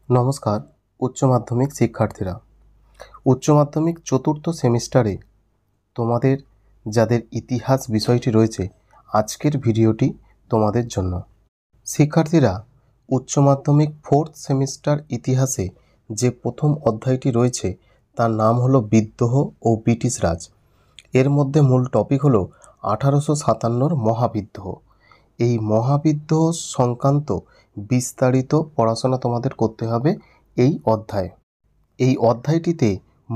নমস্কার উচ্চ মাধ্যমিক শিক্ষার্থীরা। উচ্চ মাধ্যমিক চতুর্থ সেমিস্টারে তোমাদের যাদের ইতিহাস বিষয়টি রয়েছে, আজকের ভিডিওটি তোমাদের জন্য। শিক্ষার্থীরা, উচ্চ মাধ্যমিক ফোর্থ সেমিস্টার ইতিহাসে যে প্রথম অধ্যায়টি রয়েছে তার নাম হলো বিদ্রোহ ও ব্রিটিশ রাজ। এর মধ্যে মূল টপিক হলো 1857 মহাবিদ্রোহ। এই মহাবিদ্রোহ সংক্রান্ত বিস্তারিত পড়াশোনা তোমাদের করতে হবে এই অধ্যায়ে। এই অধ্যায়টিতে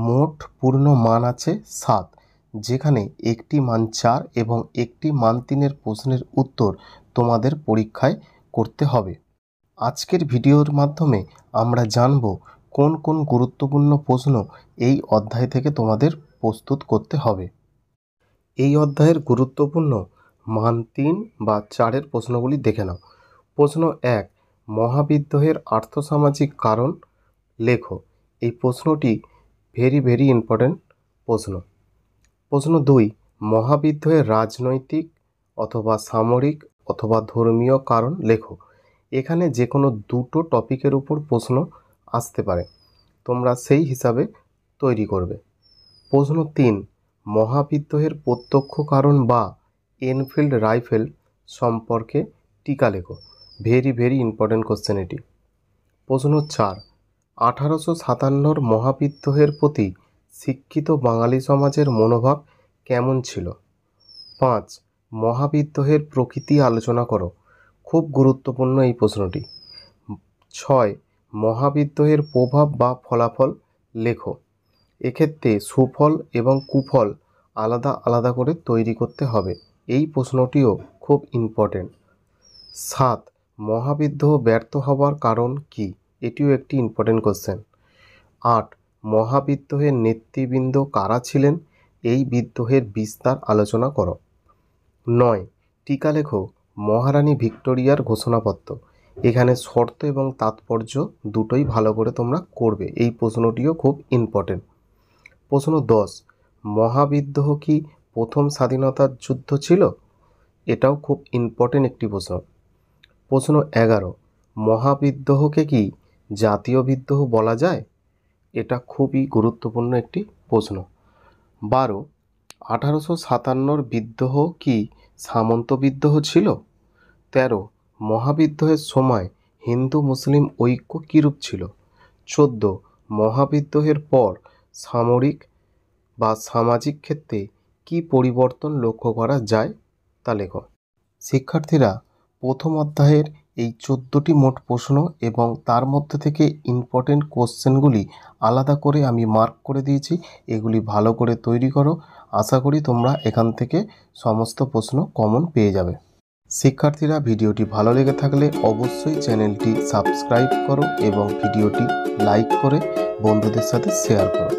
মোট পূর্ণ মান আছে 7, যেখানে একটি মান 4 এবং একটি মান 3-এর প্রশ্নের উত্তর তোমাদের পরীক্ষায় করতে হবে। আজকের ভিডিওর মাধ্যমে আমরা জানব কোন কোন গুরুত্বপূর্ণ প্রশ্ন এই অধ্যায় থেকে তোমাদের প্রস্তুত করতে হবে। এই অধ্যায়ের গুরুত্বপূর্ণ মান 3 বা 4-এর প্রশ্নগুলি দেখে নাও। প্রশ্ন 1, মহাবিদ্রোহের আর্থসামাজিক কারণ লেখো। এই প্রশ্নটি ভেরি ইম্পর্টেন্ট প্রশ্ন। প্রশ্ন 2, মহাবিদ্রোহের রাজনৈতিক অথবা সামরিক অথবা ধর্মীয় কারণ লেখো। এখানে যে কোনো দুটো টপিকের উপর প্রশ্ন আসতে পারে, তোমরা সেই হিসাবে তৈরি করবে। প্রশ্ন 3, মহাবিদ্রোহের প্রত্যক্ষ কারণ বা এনফিল্ড রাইফেল সম্পর্কে টিকা লেখো। ভেরি ইম্পর্টেন্ট কোশ্চেন এটি। প্রশ্ন 4, 1857 মহাবিদ্রোহের প্রতি শিক্ষিত বাঙালি সমাজের মনোভাব কেমন ছিল। 5, মহাবিদ্রোহের প্রকৃতি আলোচনা করো। খুব গুরুত্বপূর্ণ এই প্রশ্নটি। 6, মহাবিদ্রোহের প্রভাব বা ফলাফল লেখো। এক্ষেত্রে সুফল এবং কুফল আলাদা করে তৈরি করতে হবে। এই প্রশ্নটিও খুব ইম্পর্টেন্ট। 7, মহাবিদ্রোহ ব্যর্থ হওয়ার কারণ কি, এটিও একটি ইম্পর্টেন্ট কোশ্চেন। 8, মহাবিদ্রোহের নেতৃবৃন্দ কারা ছিলেন, এই বিদ্রোহের বিস্তার আলোচনা করো। 9, টিকা লেখো মহারানী ভিক্টোরিয়ার ঘোষণাপত্র। এখানে শর্ত এবং তাৎপর্য দুটোই ভালো করে তোমরা করবে, এই প্রশ্নটিও খুব ইম্পর্টেন্ট। প্রশ্ন 10, মহাবিদ্রোহ কি প্রথম স্বাধীনতার যুদ্ধ ছিল, এটাও খুব ইম্পর্টেন্ট একটি প্রশ্ন। প্রশ্ন 11, মহাবিদ্রোহকে কি জাতীয় বিদ্রোহ বলা যায়, এটা খুবই গুরুত্বপূর্ণ একটি প্রশ্ন। 12, 1857 বিদ্রোহ কি সামন্ত বিদ্রোহ ছিল। 13, মহাবিদ্রোহের সময় হিন্দু মুসলিম ঐক্য কীরূপ ছিল। 14, মহাবিদ্রোহের পর সামরিক বা সামাজিক ক্ষেত্রে কি পরিবর্তন লক্ষ্য করা যায় তা লেখো। শিক্ষার্থীরা, প্রথম অধ্যায়ের এই 14টি মোট প্রশ্ন এবং তার মধ্যে থেকে ইম্পর্টেন্ট কোশ্চেনগুলি আলাদা করে আমি মার্ক করে দিয়েছি। এগুলি ভালো করে তৈরি করো। আশা করি তোমরা এখান থেকে সমস্ত প্রশ্ন কমন পেয়ে যাবে। শিক্ষার্থীরা, ভিডিওটি ভালো লেগে থাকলে অবশ্যই চ্যানেলটি সাবস্ক্রাইব করো এবং ভিডিওটি লাইক করে বন্ধুদের সাথে শেয়ার করো।